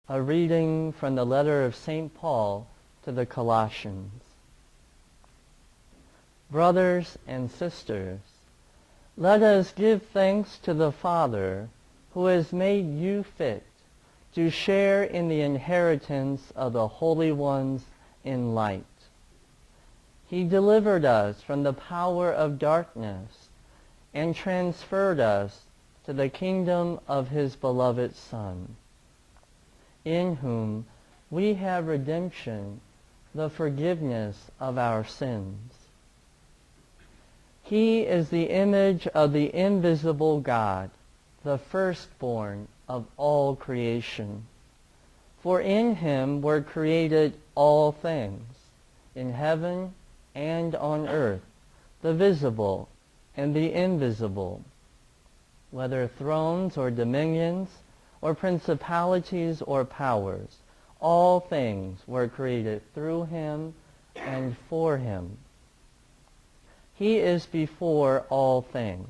A reading from the letter of St. Paul to the Colossians. Brothers and sisters, let us give thanks to the Father who has made you fit to share in the inheritance of the holy ones in light. He delivered us from the power of darkness and transferred us to the kingdom of his beloved Son, in whom we have redemption, the forgiveness of our sins. He is the image of the invisible God, the firstborn of all creation. For in him were created all things, in heaven and on earth, the visible and the invisible, whether thrones or dominions, or principalities or powers. All things were created through him and for him. He is before all things,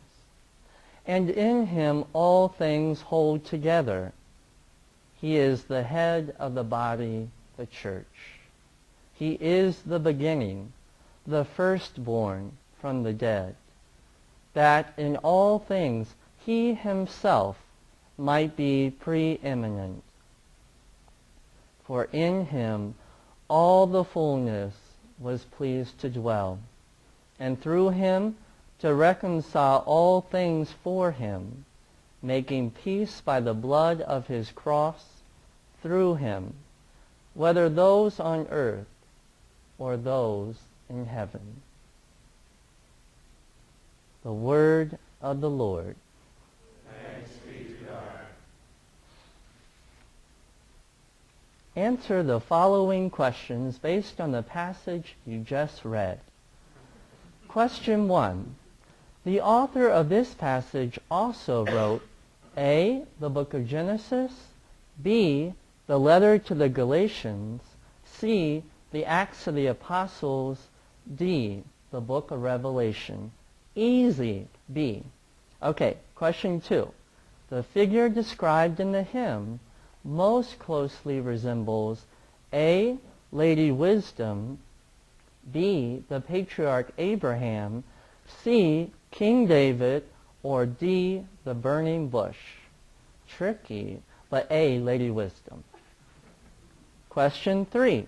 and in him all things hold together. He is the head of the body, the church. He is the beginning, the firstborn from the dead, that in all things he himself might be preeminent. For in him all the fullness was pleased to dwell, and through him to reconcile all things for him, making peace by the blood of his cross, through him, whether those on earth or those in heaven. The word of the Lord. Answer the following questions based on the passage you just read. Question 1. The author of this passage also wrote A, the book of Genesis, B, the letter to the Galatians, C, the Acts of the Apostles, D, the book of Revelation. Easy, B. Okay, question 2. The figure described in the hymn most closely resembles A, Lady Wisdom, B, the patriarch Abraham, C, King David, or D, the burning bush. Tricky, but A, Lady Wisdom. Question 3.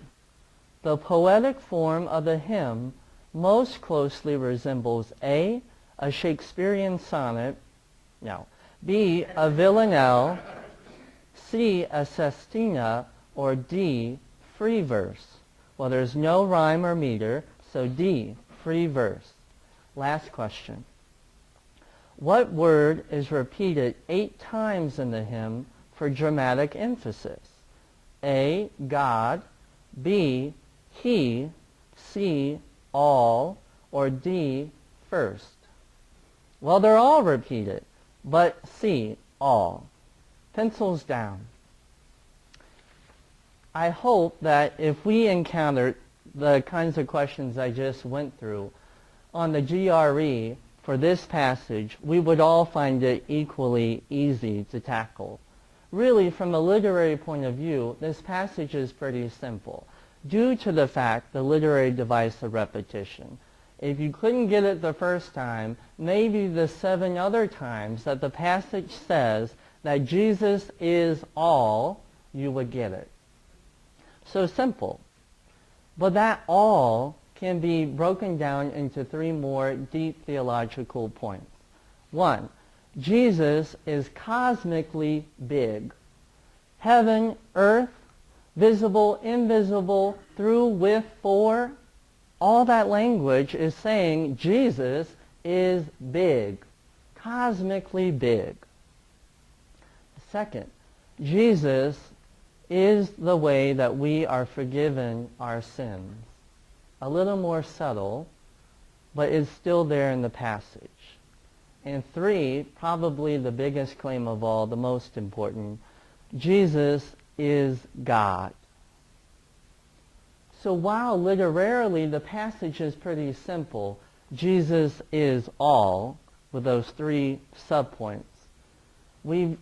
The poetic form of the hymn most closely resembles A, a Shakespearean sonnet, no, B, a villanelle, C, a sestina, or D, free verse. Well, there's no rhyme or meter, so D, free verse. Last question. What word is repeated 8 times in the hymn for dramatic emphasis? A, God, B, he, C, all, or D, first? Well, they're all repeated, but C, all. Pencils down. I hope that if we encountered the kinds of questions I just went through on the GRE for this passage, we would all find it equally easy to tackle. Really, from a literary point of view, this passage is pretty simple, due to the fact, the literary device of repetition. If you couldn't get it the first time, maybe the 7 other times that the passage says that Jesus is all, you would get it. So simple. But that all can be broken down into 3 more deep theological points. 1, Jesus is cosmically big. Heaven, earth, visible, invisible, through, with, for, all that language is saying Jesus is big, cosmically big. Second, Jesus is the way that we are forgiven our sins. A little more subtle, but it's still there in the passage. And 3, probably the biggest claim of all, the most important, Jesus is God. So while literarily the passage is pretty simple, Jesus is all, with those 3 subpoints, we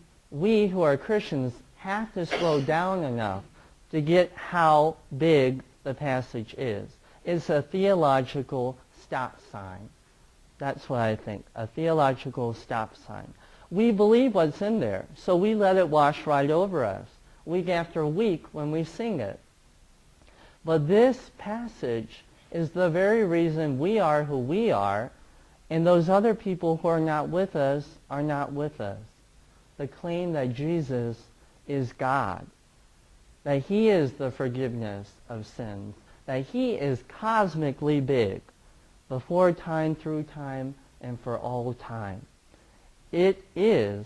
who are Christians have to slow down enough to get how big the passage is. It's a theological stop sign. That's what I think, a theological stop sign. We believe what's in there, so we let it wash right over us, week after week when we sing it. But this passage is the very reason we are who we are, and those other people who are not with us are not with us. The claim that Jesus is God, that he is the forgiveness of sins, that he is cosmically big, before time, through time, and for all time. It is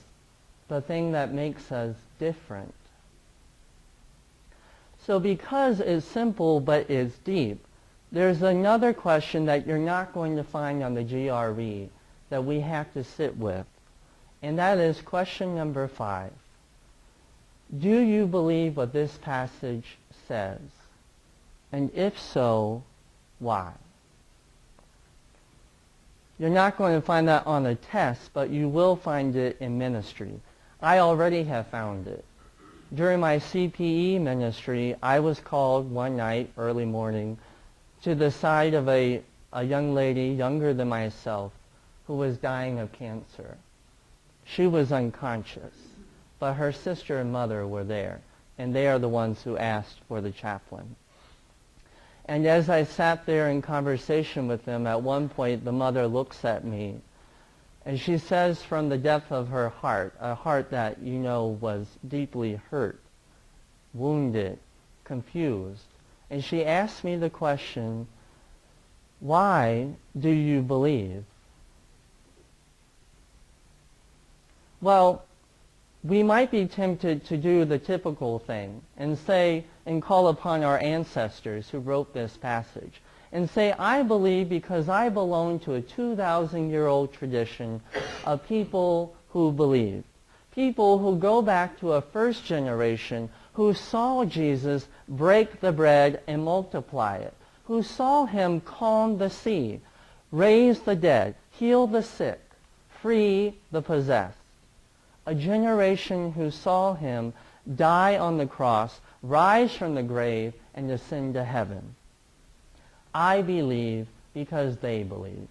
the thing that makes us different. So because it's simple but it's deep, there's another question that you're not going to find on the GRE that we have to sit with. And that is question number 5. Do you believe what this passage says? And if so, why? You're not going to find that on a test, but you will find it in ministry. I already have found it. During my CPE ministry, I was called one night, early morning, to the side of a young lady younger than myself who was dying of cancer. She was unconscious, but her sister and mother were there, and they are the ones who asked for the chaplain. And as I sat there in conversation with them, at one point the mother looks at me, and she says from the depth of her heart, a heart that you know was deeply hurt, wounded, confused, and she asked me the question, why do you believe? Well, we might be tempted to do the typical thing and say and call upon our ancestors who wrote this passage and say, I believe because I belong to a 2,000-year-old tradition of people who believe. People who go back to a first generation who saw Jesus break the bread and multiply it, who saw him calm the sea, raise the dead, heal the sick, free the possessed. A generation who saw him die on the cross, rise from the grave, and ascend to heaven. I believe because they believe.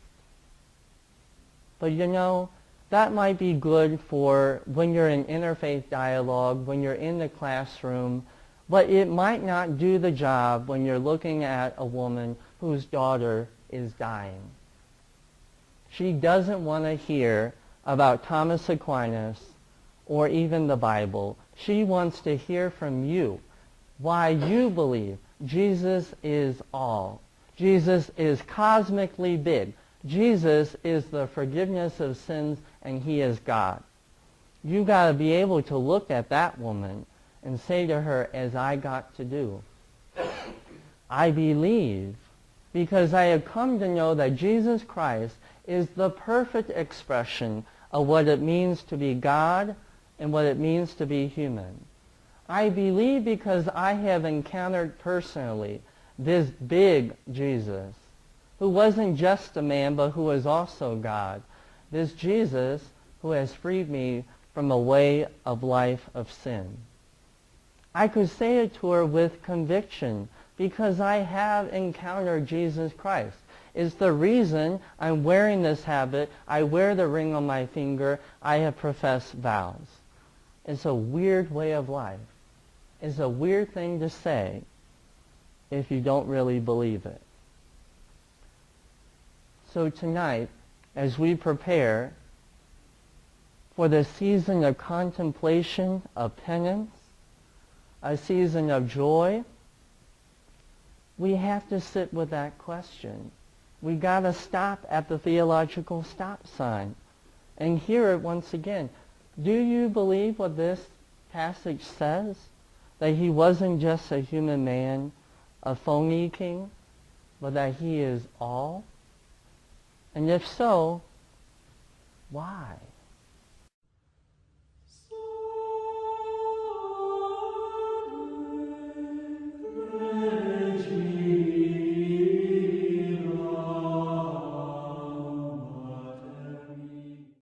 But you know, that might be good for when you're in interfaith dialogue, when you're in the classroom, but it might not do the job when you're looking at a woman whose daughter is dying. She doesn't want to hear about Thomas Aquinas or even the Bible. She wants to hear from you why you believe Jesus is all. Jesus is cosmically big. Jesus is the forgiveness of sins, and he is God. You got to be able to look at that woman and say to her, as I got to do, I believe because I have come to know that Jesus Christ is the perfect expression of what it means to be God and what it means to be human. I believe because I have encountered personally this big Jesus, who wasn't just a man, but who was also God. This Jesus who has freed me from a way of life of sin. I could say it to her with conviction because I have encountered Jesus Christ. It's the reason I'm wearing this habit. I wear the ring on my finger. I have professed vows. It's a weird way of life. It's a weird thing to say if you don't really believe it. So tonight, as we prepare for the season of contemplation, of penance, a season of joy, we have to sit with that question. We got to stop at the theological stop sign and hear it once again. Do you believe what this passage says? That he wasn't just a human man, a phony king, but that he is all? And if so, why?